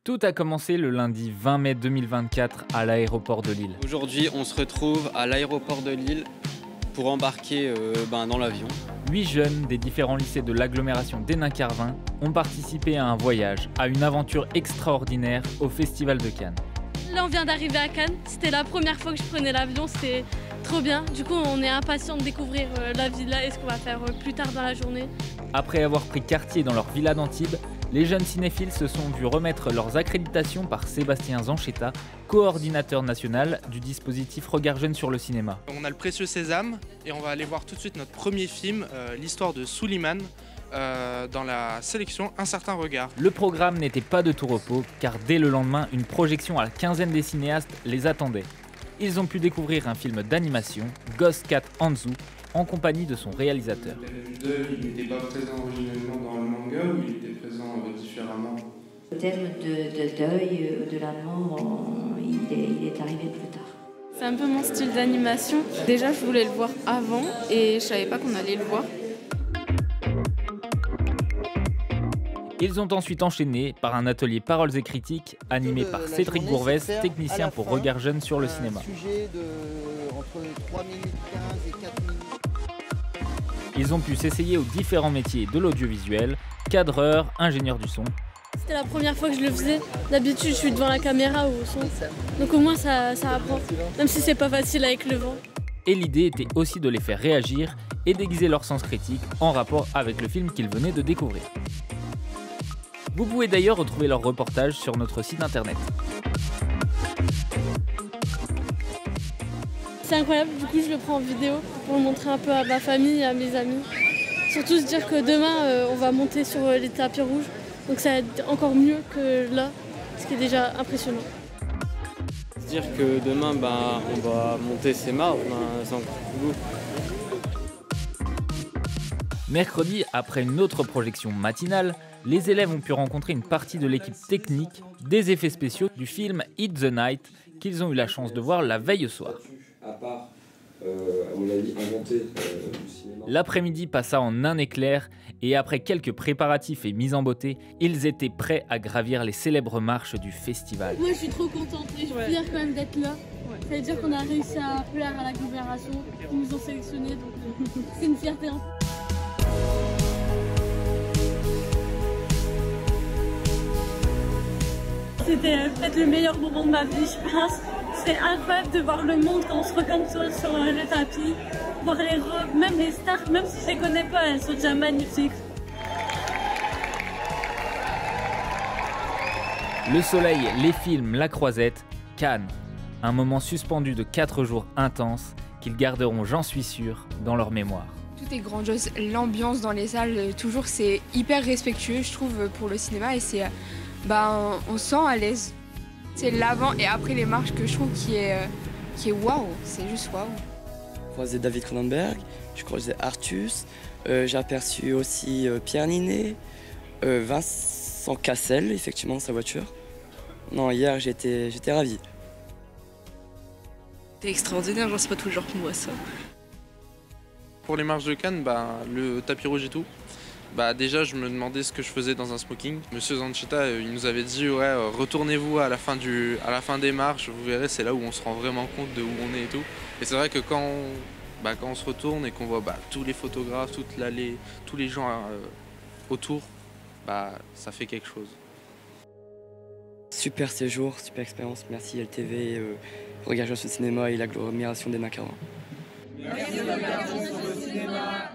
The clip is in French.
Tout a commencé le lundi 20 mai 2024 à l'aéroport de Lille. Aujourd'hui, on se retrouve à l'aéroport de Lille pour embarquer dans l'avion. 8 jeunes des différents lycées de l'agglomération d'Hénin-Carvin ont participé à un voyage, à une aventure extraordinaire au Festival de Cannes. Là, on vient d'arriver à Cannes. C'était la première fois que je prenais l'avion. C'était trop bien. Du coup, on est impatient de découvrir la villa et ce qu'on va faire plus tard dans la journée. Après avoir pris quartier dans leur villa d'Antibes, les jeunes cinéphiles se sont vus remettre leurs accréditations par Sébastien Zanchetta, coordinateur national du dispositif Regard Jeunes sur le cinéma. On a le précieux Sésame et on va aller voir tout de suite notre premier film, l'histoire de Souliman, dans la sélection Un certain regard. Le programme n'était pas de tout repos, car dès le lendemain, une projection à la quinzaine des cinéastes les attendait. Ils ont pu découvrir un film d'animation, Ghost Cat Anzu, en compagnie de son réalisateur. Le thème il n'était pas présent originellement dans le manga ou il était présent différemment? Le thème de deuil, de la mort, il est arrivé plus tard. C'est un peu mon style d'animation. Déjà, je voulais le voir avant et je savais pas qu'on allait le voir. Ils ont ensuite enchaîné par un atelier paroles et critiques animé par Cédric Bourvès, technicien pour Regard Jeunes sur le cinéma. Sujet entre 3 minutes 15 et 4 minutes. Ils ont pu s'essayer aux différents métiers de l'audiovisuel, cadreur, ingénieur du son. C'était la première fois que je le faisais. D'habitude, je suis devant la caméra ou au son. Donc au moins, ça apprend. Même si c'est pas facile avec le vent. Et l'idée était aussi de les faire réagir et d'aiguiser leur sens critique en rapport avec le film qu'ils venaient de découvrir. Vous pouvez d'ailleurs retrouver leur reportage sur notre site internet. C'est incroyable, du coup je le prends en vidéo pour le montrer un peu à ma famille et à mes amis. Surtout se dire que demain on va monter sur les tapis rouges, donc ça va être encore mieux que là, ce qui est déjà impressionnant. Se dire que demain on va monter ces marbres, c'est encore plus beau. Mercredi, après une autre projection matinale, les élèves ont pu rencontrer une partie de l'équipe technique des effets spéciaux du film Hit the Night qu'ils ont eu la chance de voir la veille au soir. À part, à mon avis, inventer du cinéma. L'après-midi passa en un éclair et après quelques préparatifs et mises en beauté, ils étaient prêts à gravir les célèbres marches du festival. Moi je suis trop contente et je suis fière quand même d'être là. Ça veut dire qu'on a réussi à plaire à l'agglomération, ils nous ont sélectionnés, donc c'est une fierté. C'était peut-être le meilleur moment de ma vie, je pense. C'est incroyable de voir le monde quand on se regarde sur le tapis, voir les robes, même les stars, même si je les connais pas, elles sont déjà magnifiques. Le soleil, les films, la croisette, Cannes. Un moment suspendu de 4 jours intenses qu'ils garderont, j'en suis sûr, dans leur mémoire. Tout est grandiose, l'ambiance dans les salles, toujours c'est hyper respectueux je trouve pour le cinéma et c'est on se sent à l'aise. C'est l'avant et après les marches que je trouve qui est waouh, c'est juste waouh. J'ai croisé David Cronenberg, j'ai croisé Artus, j'ai aperçu aussi Pierre Ninet, Vincent Cassel, effectivement, dans sa voiture. Non, hier j'étais ravi. C'était extraordinaire, genre c'est pas tous les jours qu'on voit ça. Pour les marches de Cannes, le tapis rouge et tout, déjà je me demandais ce que je faisais dans un smoking. Monsieur Zanchetta il nous avait dit retournez-vous à la fin des marches, vous verrez c'est là où on se rend vraiment compte de où on est et tout. Et c'est vrai que quand on se retourne et qu'on voit tous les photographes, toute l'allée, tous les gens autour, ça fait quelque chose. Super séjour, super expérience, merci LTV, Regard Jeunes sur le cinéma et l'agglomération d'Hénin-Carvin. Merci Regard Jeunes sur le cinéma.